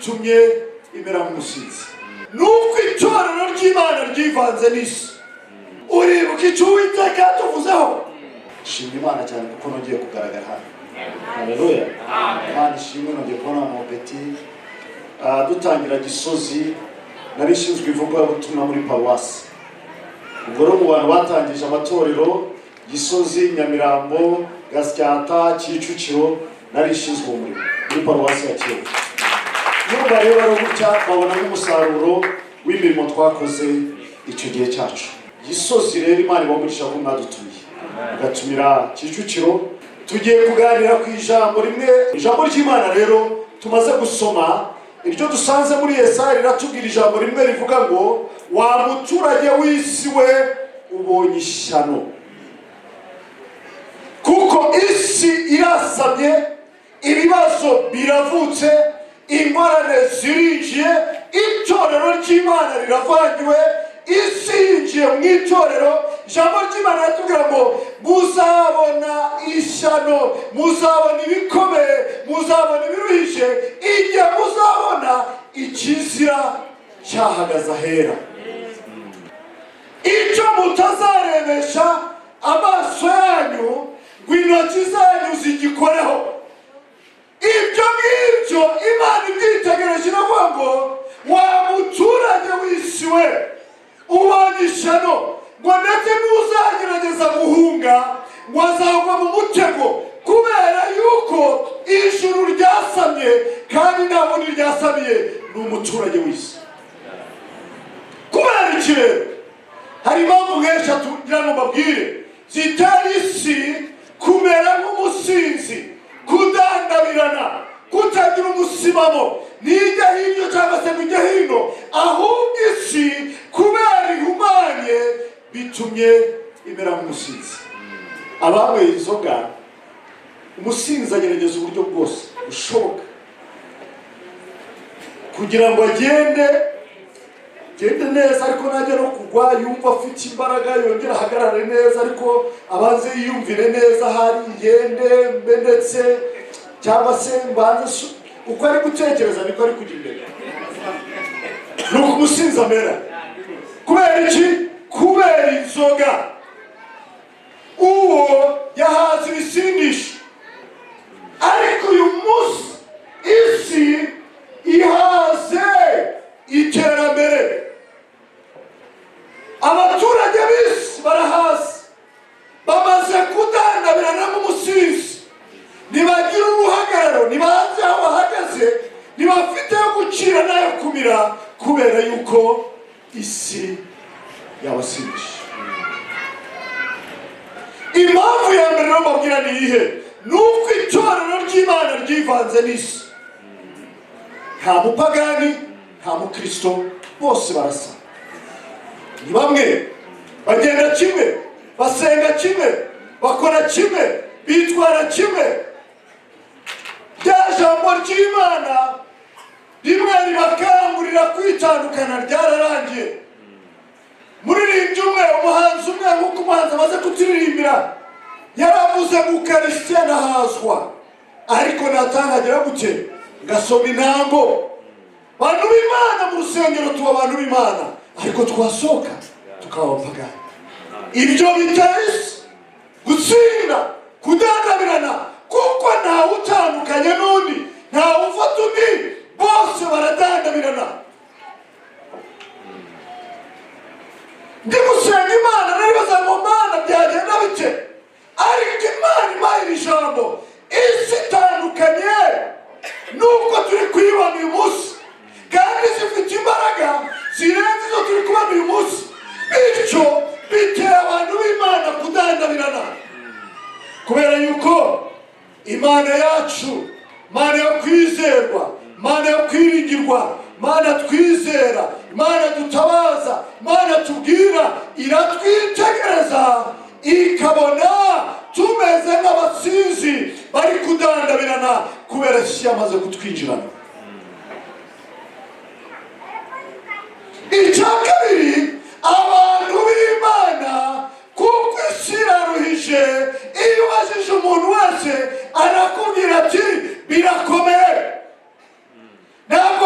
bitumye imera nk'umusinzi. Nuko itorero ry'Imana ryivanze n'isi. Uribuka icyo Uwiteka yatuvuzeho? Shimira Imana cyane kuko nongeye kugaragara hano. Haleluya. Imana ishimwe, nongeye kubona Mopeti dutangira Gisozi. Nari nshinzwe ivugabutumwa muri paruwasi. Ubwo rero mu bantu batangije amatorero Gisozi, Nyamirambo, Gasyata, Kicukiro, nari nshinzwe umurimo muri paruwasi ya Kiyovu. Nyuma rero bari gutya babona n'umusaruro w'imirimo twakoze icyo gihe cyacu. Gisozi rero Imana ibamugisha ko mwadutumiye, ugatumira Kicukiro. Tugiye kuganira ku ijambo rimwe, ijambo ry'Imana rero tumaze gusoma. Iryo dusanze muri Yesaya riratubwira ijambo rimwe rivuga ngo, wa muturage w'isi we ubonye ishyano, kuko isi irasamye, ibibazo biravutse, ingorane zirinjiye, itorero ry'Imana riravangiwe, isi yinjiye mu itorero. Ijambo ry'Imana riratubwira ngo muzabona ishyano, muzabona ibikomeye, muzabona ibiruhije, igihe muzabona ikizira cyahagaze ahera. Icyo mutazarebesha amaso yanyu ngo intoki zanyu zigikoreho, ibyo ngibyo Imana ibyitegereje iravuga ngo, wa muturage w'isi we ubonye ishyano, ngo ndetse n'uzagerageza guhunga ngo azagwa mu mutego, kubera yuko ijuru ryasamye kandi nta wundi ryasamiye ni umuturage w'isi. Kubera iki rero? Hari impamvu nk'eshatu ngira ngo mbabwire zitera isi kumera nk'umusinzi, kudandabirana, kutagira umusimamo, nijya hirya cyangwa se nijya hino, ahubwo isi kubera ihumanye bitumye imera nk'umusinzi. Abanyweye inzoga, umusinzi agerageza uburyo bwose bushoboka kugira ngo agende neza, ariko najya no kugwa yumva afite imbaraga, yongera ahagarare neza, ariko abanze yiyumvire neza, hari ngende mbe ndetse cyangwa se mbanze uko ari gutekereza niko ari kujya imbere. Nuko umusinzi amera. Kubera iki? Kubera inzoga. Uwo yahaze ibisindisha, ariko uyu munsi isi ihaze iterambere. Abaturage b'isi barahaze, bamaze kudandabirana nk'umusinzi, ntibagira uruhagararo, ntibazi aho bahagaze, ntibafite yo gucira n'ayo kumira, kubera yuko isi yabasindisha. Impamvu ya mbere rero mbabwira ni iyihe? Nuko itorero ry'Imana ryivanze n'isi. Nta mupagani, nta mukristo, bose barasa. Ni bamwe, bagenda kimwe, basenga kimwe, bakora kimwe, bitwara kimwe. Rya jambo ry'Imana rimwe ribakangurira kwitandukana ryararangiye. Muririmbyi umwe, umuhanzi umwe, nk'uko umuhanzi amaze kuturirimbira, yaravuze ngo Ukarisitiya ndahazwa, ariko natangagira gute ngasoma intango. Bantu b'Imana mu rusengero tuba abantu b'Imana, ariko twasohoka tukaba abapagani. Ibyo bitera isi gutsinda, kudandabirana, kuko ntawe utandukanye n'undi, ntawe ufata undi, bose baradandabirana. Ndi gusenga Imana naribaza ngo Mana byagenda bike, ariko Imana impaye iri jambo, isi itandukanye nuko turi kuyibona uyu munsi, kandi zifite imbaraga zirenze izo turi kubona uyu munsi. Bityo bitera abantu b'Imana kudandabirana, kubera yuko Imana yacu, Imana yo kwizerwa, Imana yo kwiringirwa, Imana twizera, Imana dutabaza, Imana tubwira, iratwitegereza ikabona tumeze nk'abasinzi bari kudandabirana, kubera isi yamaze kutwinjirana. Icya kabiri, abantu b'Imana kuko isi iraruhije, iyo ubajije umuntu wese arakubwira ati birakomeye, ntabwo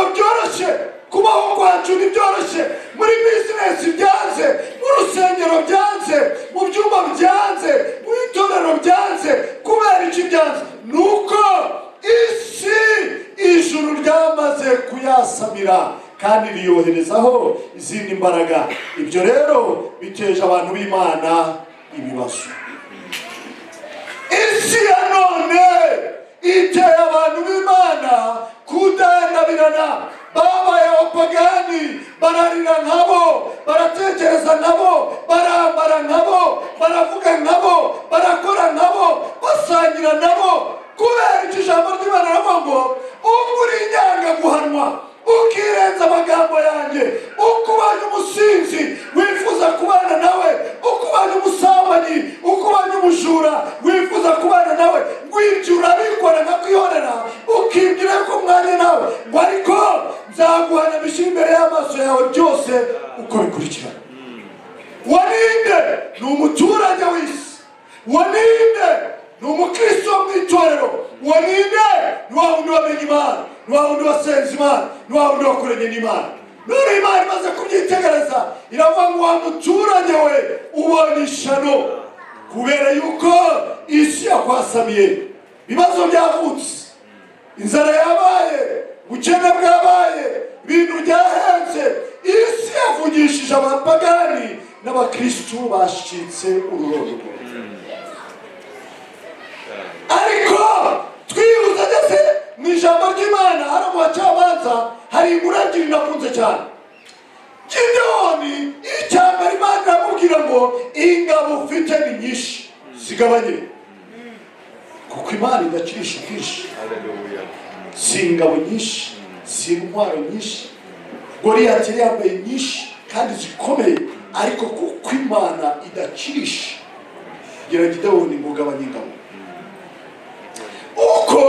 cyabanza nuko isi ijuru ryamaze kuyasamira kandi riyoherezaho izindi mbaraga. Ibyo rero biteje abantu b'Imana ibibazo. Isi ya none iteye abantu b'Imana kudandabirana. Babaye abapagani, bararira nkabo, baratekereza nkabo, barambara nkabo, baravuga nkabo, barakora nkabo, basangira nabo. Kubera icyo ijambo ry'Imana rivuga ngo uri inyanga guhanwa, ukirenza amagambo yanjye, ukubanya umusinzi wifuza kubana nawe, ukubanya umusambanyi, ukubanya umujura wifuza kubana nawe, ngwibyo urabikora nkakwihorera ukibwira ko mwanya nawe ngo ariko nzaguhana bishyira imbere y'amaso yawe byose uko bikurikirana. Waninde ni umuturage w'isi, waninde ni umukristo wo mu itorero, waninde ni wa wundi wamenye Imana, ni wa wundi wasenze Imana, ni wa wundi wakoranye n'Imana. None Imana imaze kubyitegereza iravuga ngo wa muturage we ubonye ishano kubera yuko isi yakwasamiye. Ibibazo byavutse, inzara yabaye, ubukene bwabaye, ibintu byahenze, isi yavugishije abapagani n'abakristu bashitse ururondo. Ariko twibuza ndetse mu ijambo ry'Imana hari mu bacamanza hari inkuru ebyiri nakunze cyane. Gideyoni icyambere Imana iramubwira ngo ingabo ufite ni nyinshi zigabanye, kuko Imana idakirisha ubwinshi. Si ingabo nyinshi, si intwaro nyinshi. Goliyati yari yambaye nyinshi kandi zikomeye, ariko kuko Imana idakirisha gira Gideyoni ngo ugabanye ingabo. Uko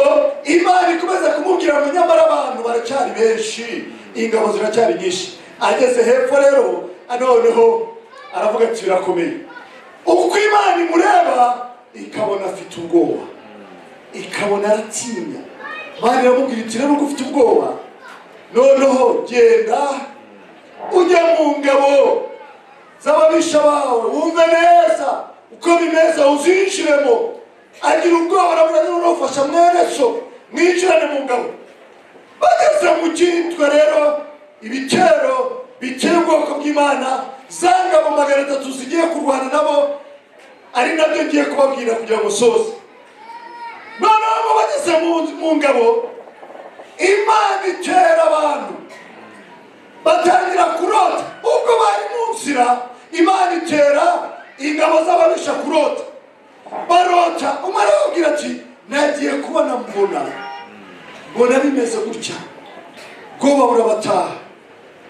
Imana ikomeza kumubwira ngo nyamara abantu baracyari benshi, ingabo ziracyari nyinshi. Ageze hepfo rero noneho aravuga ati birakomeye. Uko Imana imureba ikabona afite ubwoba, ikabona aratinya. Imana iramubwira iti rero uko ufite ubwoba, noneho genda ujya mu ngabo z'ababisha bawe, wumve neza uko bimeze, uzinjiremo. Agira ubwoba aravuga noneho ufasha mwene so mwinjirane mu ngabo. Bageze mu cyitwa rero ibitero biteye ubwoko bw'Imana, za ngabo 300 zigiye kurwana nabo, ari nabyo ngiye kubabwira kugira ngo soze. Noneho bageze mu ngabo, Imana itera abantu batangira kurota. Ubwo bari mu nzira, Imana itera ingabo z'ababisha kurota. Barota, umwe arababwira ati nagiye kubona mbona bimeze gutya, ubwoba burabataha.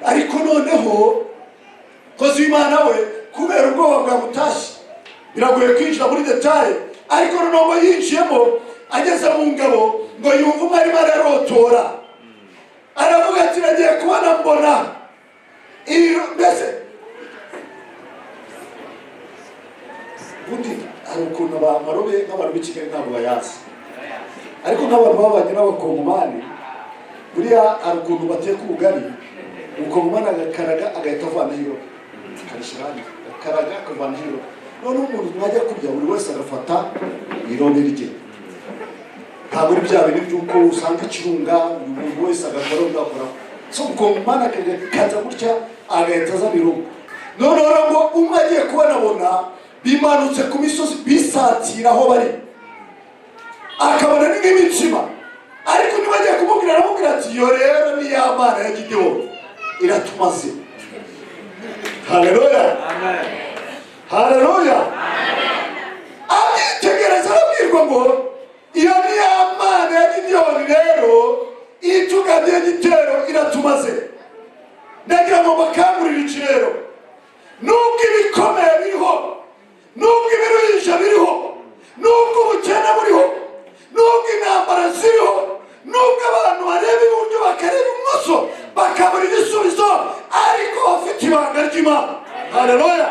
Ariko noneho kozi Imana we kubera ubwoba bwamutashye biragoye kwinjira muri detaye. Ariko noneho yinjiyemo, ageze mu ngabo ngo yumve umwe arimo ararotora, aravuga ati nagiye kubona mbona mbese undi hari ukuntu abamarobe n'abantu b'i Kigali ntabwo bayazi, ariko nk'abantu babanye n'abakongomani buriya hari ukuntu bateka ubugari, umukongomani agakaraga agahita avanaho irobe akarishyira hano, agakaraga akavanaho irobe. Noneho umuntu mwajya kurya buri wese agafata irobe rye. Ntabwo ari bya bintu by'uko usanga ikirunga umuntu wese agakora ugakoraho. So umukongomani akakaza gutya agahita azana irobe. Noneho ngo umwe agiye kubonabona bimanutse ku misozi bisatira aho bari, akabona ni nk'imitsima. Ariko niba agiye kumubwira aramubwira ati yo rero ni ya Mana ya Gideyoni iratumaze. Haleluya, amen, haleluya, amen. Amitegereza arabwirwa ngo iyo ni ya Mana ya Gideyoni rero itugabye igitero iratumaze. Ndagira ngo bakangurire iki rero, nubwo ibikomeye biriho, nubwo ibiruhisha biriho, nubwo ubukene buriho, nubwo intambara ziriho, nubwo abantu bareba iburyo bakareba ibumoso bakabura igisubizo, ariko bafite ibanga ry'Imana. Haleluya,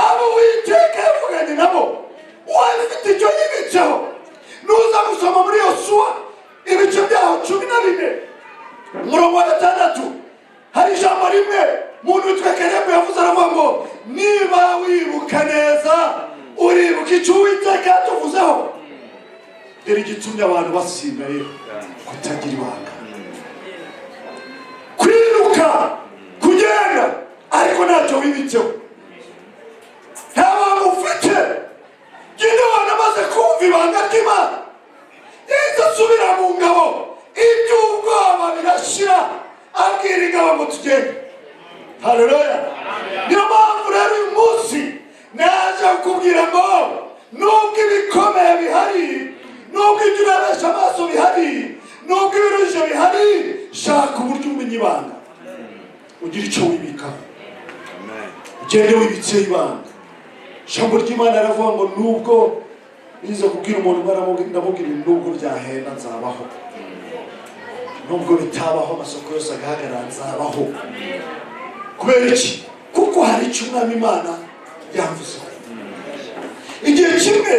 abo Uwiteka yavuganye nabo wafite icyo yibitseho. Nuza gusoma muri Yosuwa ibice byaho 14 umurongo wa 6, hari ijambo rimwe muntu witwa Kalebu yavuze aravuga ngo niba wibuka neza uribuka icyo Uwiteka yatuvuzeho. dore igitumye abantu basinda rero kutagira ibanga, kwiruka kugenda ariko ntacyo wibitseho, nta bantu ufite. Gideoni amaze kumva ibanga ry'Imana yahise asubira mu ngabo, iby'ubwoba birashira, abwira ingabo ngo tugende. Haleluya! Niyo mpamvu rero uyu munsi naje kukubwira ngo nubwo ibikomeye bihari, nubwo ibyo urebesha amaso bihari, nubwo ibirushyo bihari, shaka uburyo umenya ibanga, ugira icyo wibikaho, ugende wibitseho ibanga. Ijambo ry'Imana riravuga ngo nubwo nize kubwira umuntu ndamubwira nubwo byahenda nzabaho, nubwo bitabaho amasoko yose agahagarara nzabaho. Kubera iki? Kuko hari icyo Umwami Imana yavuzeho. Igihe kimwe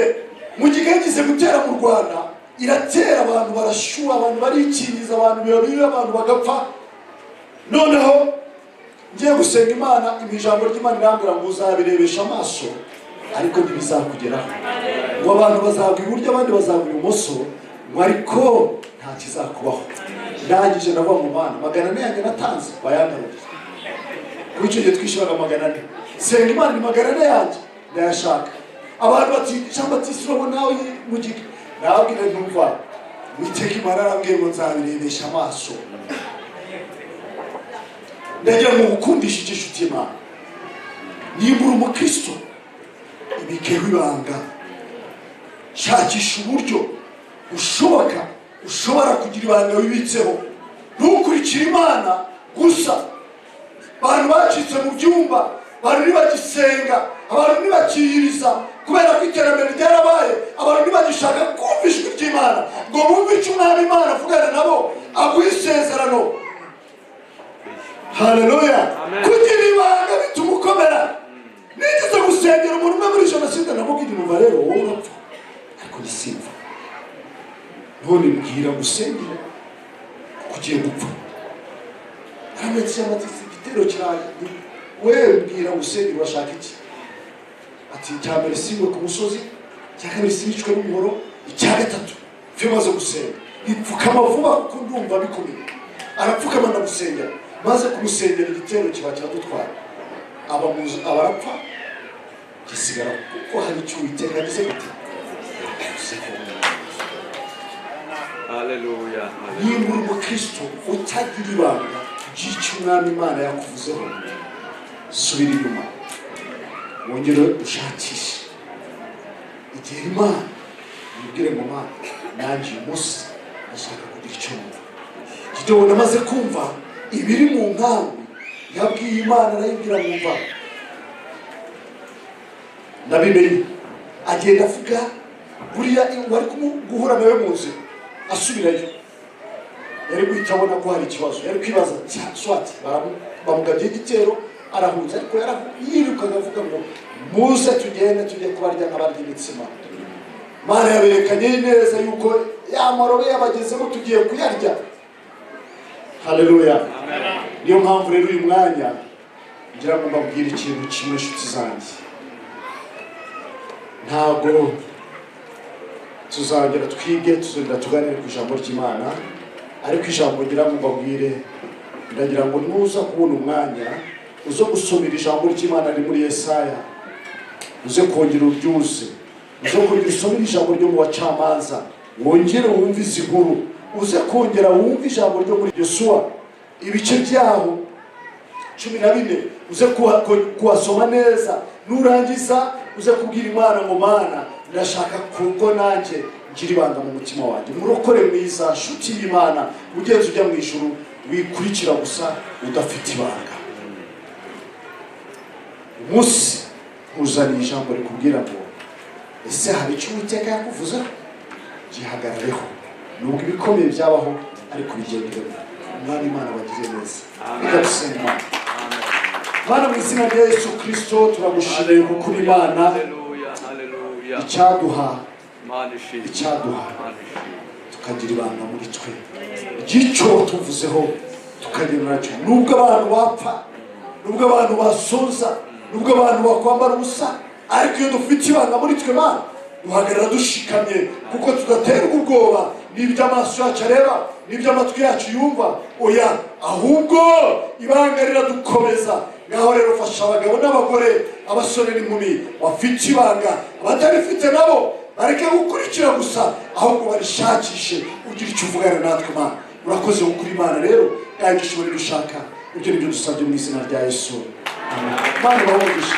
mu gihe yagize gutera mu Rwanda, iratera abantu barashyuha, abantu barikiriza, abantu biba abantu bagapfa. Noneho ngiye gusenga Imana, ijambo ry'Imana irambwira ngo uzabirebesha amaso ariko ntibizakugeraho, ngo abantu bazagwa iburyo abandi bazagwa ibumoso, ngo ariko nta kizakubaho. Ndangije ndavuga mu Mana, 400 yanjye natanze bayangarurira. Kuri icyo gihe twishyuraga 400. Senga Imana ni 400 yanjye ndayashaka. Abantu bati Jean Baptiste urabona nawe mu gihe nabwira ntumva, Uwiteka Imana arambwiye ngo nzabirebesha amaso. Ndagira ngo ukundishe inshuti y'Imana, niba uri umukristo ibikeho ibanga, shakisha uburyo ushobora kugira ibanga wibitseho. Ntukurikire Imana gusa. Abantu bacitse mu byumba, abantu ntibagisenga, abantu ntibakiyiriza kubera ko iterambere ryarabaye, abantu ntibagishaka kumva ijwi ry'Imana ngo bumve icyo Umwami Imana avugana nabo, aguha isezerano. Haleluya! Kugira ibanga bituma ukomera. Nigeze gusengera umuntu umwe muri jenoside, namubwira umva rero wowe urapfa ariko nisimva, none mbwira gusengera kugiye gupfa. Arametse ati igitero kiraje, we mbwira gusengera urashaka iki? Ati cyambere simwe ku musozi, cyakabiri simicwe n'umuhoro, icyagatatu maze gusenga ipfukama vuba kuko ndumva bikomeye. Arapfukama ndagusengera, maze kumusengera igitero kiba cyadutwara, abarapfa gisigara kuko hari icyo Uwiteka yagize gute. Haleluya! Niba uri umukristo utagira ibanga ry'icyo Umwami Imana yakuvuzeho, subira inyuma, wongere ushakishe. Igihe Imana yibwire ngo Mana nanjye uyu munsi ndashaka kugira icyo numva. Gideoni amaze kumva ibiri mu nkambi, yabwiye Imana arayibwira ngo mva ndabimenye. Agenda avuga, buriya wari guhura nawe mu nzira asubirayo, yari guhita abona ko hari ikibazo, yari kwibaza swati bamugabye igitero arahunze, ariko yirukaga avuga ngo muze tugende tujye kubarya nk'abarya imitsima. Mana yaberekanye neza yuko yamarobe yabagezemo tugiye kuyarya. Haleluya! Niyo mpamvu rero uyu mwanya ngira ngo mbabwire ikintu kimwe inshuti zanjye, ntabwo tuzagera twige tuzongera tuganire ku ijambo ry'Imana, ariko ijambo ngira ngo mbabwire, ndagira ngo nuza kubona umwanya uzo gusomera ijambo ry'Imana riri muri Yesaya, uze kongera uryuze, uze kongera usomera ijambo ryo mu Bacamanza, wongere wumve izi nkuru, uze kongera wumve ijambo ryo muri Yosuwa ibice byaho 14, uze kuhasoma neza. Nurangiza uze kubwira Imana ngo Mana ndashaka kuko nanjye ngira ibanga mu mutima wanjye. Murokore mwiza nshuti y'Imana, ugenze ujya mu ijuru, wikurikira gusa udafite ibanga. Umunsi uzaniye ijambo rikubwira ngo ese hari icyo Uwiteka yakuvuze, gihagarareho. Nubwo ibikomeye byabaho ariko bigendereho. Umwami Imana bagize neza. Reka dusenge Imana. Mana mu izina rya Yesu Kristo turagushimiye kuko uri Imana. Icyaduha tukagira ibanga muri twe, igicyo tuvuzeho tukagira nacyo. Nubwo abantu bapfa, nubwo abantu basoza, nubwo abantu bakwambara ubusa, ariko iyo dufite ibanga muri twe Mana duhagarara dushikamye kuko tudaterwa ubwoba n'ibyo amaso yacu areba n'ibyo amatwi yacu yumva, oya ahubwo ibanga riradukomeza. Ngaho rero fasha abagabo n'abagore, abasore n'inkumi bafite ibanga, abatarifite nabo bareke gukurikira gusa, ahubwo barishakishe ugira icyo uvugana natwe. Mana urakoze gukura Imana rero kandi dushobora gushaka ibyo nibyo dusabye mu izina rya Yesu. Amen. Mana bahogisha.